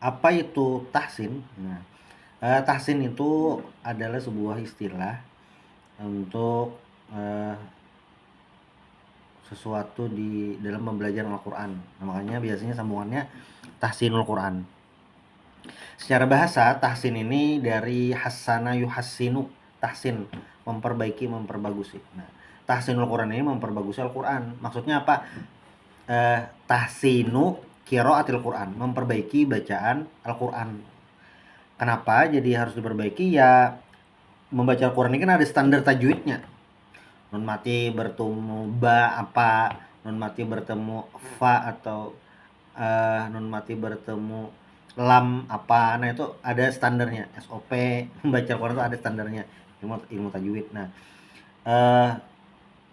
Apa itu tahsin? Nah, tahsin itu adalah sebuah istilah untuk sesuatu di dalam pembelajaran Al-Quran. Nah, makanya biasanya sambungannya tahsinul Quran. Secara bahasa, tahsin ini dari hassana yuhassinu, tahsin, memperbaiki, memperbagusi. Nah, tahsinul Quran ini memperbagusi Al-Quran. Maksudnya apa? Tahsinu qiraatil Quran, memperbaiki bacaan Al-Quran. Kenapa jadi harus diperbaiki? Ya, membaca Al-Quran ini kan ada standar tajwidnya. Nun mati bertemu ba apa, nun mati bertemu fa atau nun mati bertemu lam apa. Nah, itu ada standarnya. SOP membaca Al-Quran itu ada standarnya, ilmu tajwid. Nah, eh,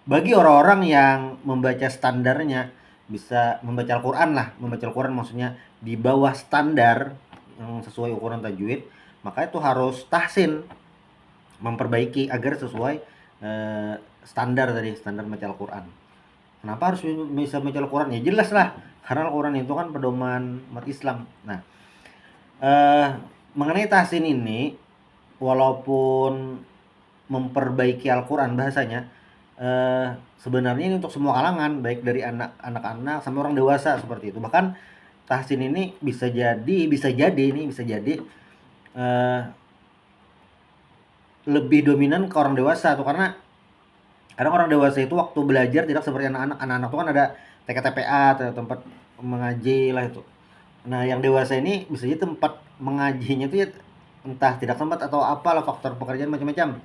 bagi orang-orang yang membaca standarnya, bisa membaca Al-Quran lah, membaca Al-Quran maksudnya di bawah standar yang sesuai ukuran tajwid, maka itu harus tahsin, memperbaiki agar sesuai standar tadi, standar baca Al-Quran. Kenapa harus bisa baca Al-Quran? Ya jelas lah, karena Al-Quran itu kan pedoman umat Islam. Nah, eh, mengenai tahsin ini, walaupun memperbaiki Al-Quran bahasanya, sebenarnya ini untuk semua kalangan, baik dari anak-anak sampai orang dewasa seperti itu. Bahkan tahsin ini bisa jadi lebih dominan ke orang dewasa tuh, karena kadang orang dewasa itu waktu belajar tidak seperti anak-anak. Anak-anak tuh kan ada TK-TPA atau tempat mengaji lah itu. Nah, yang dewasa ini bisa jadi tempat mengajinya itu ya entah tidak tempat atau apalah, faktor pekerjaan macam-macam.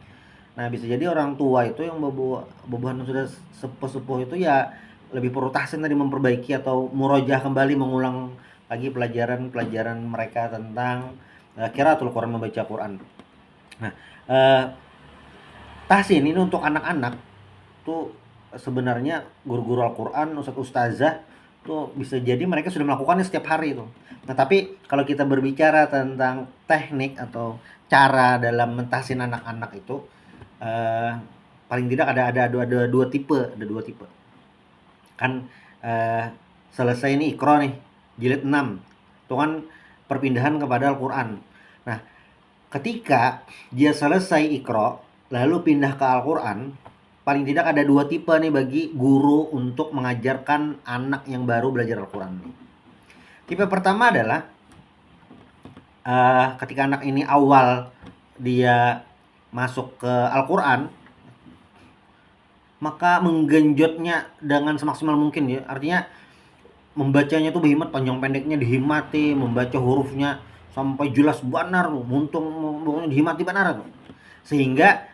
Nah, bisa jadi orang tua itu yang bobohan sudah sepuh-sepuh itu ya lebih perlu tahsin tadi, memperbaiki atau murojaah kembali, mengulang lagi pelajaran-pelajaran mereka tentang qiraatul Quran, membaca Quran. Nah, eh, tahsin ini untuk anak-anak tuh sebenarnya guru-guru Al-Quran, ustazah tuh bisa jadi mereka sudah melakukannya setiap hari itu. Nah, tapi kalau kita berbicara tentang teknik atau cara dalam mentahsin anak-anak itu, eh, paling tidak ada dua tipe. Kan eh, selesai nih Iqra nih, jilid 6. Itu kan perpindahan kepada Al-Quran. Nah, ketika dia selesai Iqra lalu pindah ke Al-Quran, paling tidak ada dua tipe nih bagi guru untuk mengajarkan anak yang baru belajar Al-Quran. Tipe pertama adalah ketika anak ini awal dia masuk ke Al-Quran, maka menggenjotnya dengan semaksimal mungkin ya. Artinya membacanya tuh berhimmat, panjang pendeknya dihimati, membaca hurufnya sampai jelas benar, muntung dihimati benar tuh. Sehingga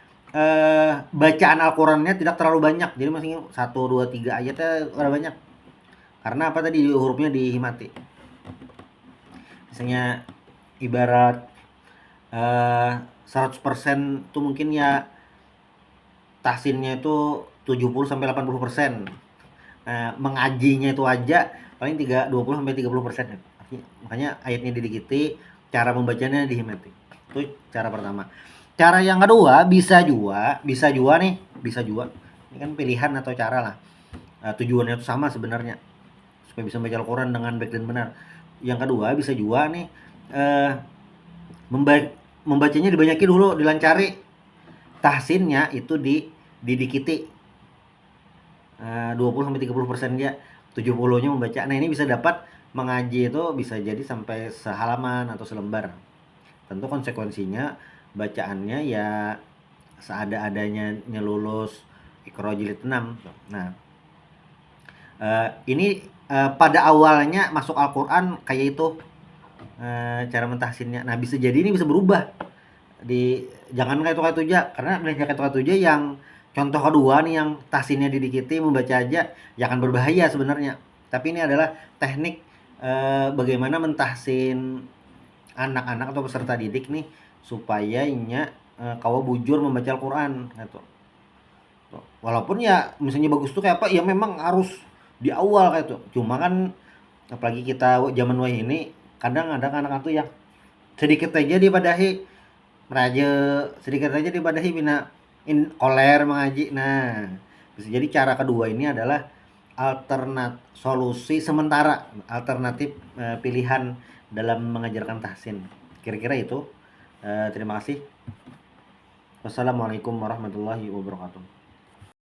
bacaan Al-Qur'annya tidak terlalu banyak. Jadi masih 1, 2, 3 ayatnya udah banyak. Karena apa tadi, hurufnya dihimati. Misalnya ibarat 100% tuh mungkin ya tahsinnya itu 70-80%. Nah, mengajinya itu aja paling 20-30%. Makanya ayatnya didikiti, cara membacanya dihimati. Itu cara pertama. Cara yang kedua, bisa juga. Ini kan pilihan atau cara lah. Tujuannya itu sama sebenarnya, supaya bisa membaca Al-Quran dengan baik dan benar. Yang kedua, bisa juga nih eh, membacanya dibanyakin dulu, dilancari. Tahsinnya itu didikiti 20-30% dia, 70-nya membaca. Nah, ini bisa dapat mengaji itu bisa jadi sampai sehalaman atau selembar. Tentu konsekuensinya bacaannya ya seada-adanya lulus Iqra jilid 6. Nah, ini pada awalnya masuk Al-Quran kayak itu cara mentahsinnya. Nah, bisa jadi ini bisa berubah. Jangan kayak itu aja, karena kayak itu aja yang contoh kedua nih, yang tahsinnya didikiti membaca aja ya akan berbahaya sebenarnya. Tapi ini adalah teknik bagaimana mentahsin anak-anak atau peserta didik nih supaya nya kawa bujur membaca Al-Quran gitu. Walaupun ya misalnya bagus tuh kayak apa ya, memang harus di awal kayak itu. Cuma kan apalagi kita zaman wah ini, kadang ada anak-anak tuh yang sedikit aja dipadahi meraja, sedikit aja dipadahi bina koler mengaji. Nah, bisa jadi cara kedua ini adalah solusi sementara, alternatif pilihan dalam mengajarkan tahsin. Kira-kira itu. Terima kasih. Wassalamualaikum warahmatullahi wabarakatuh.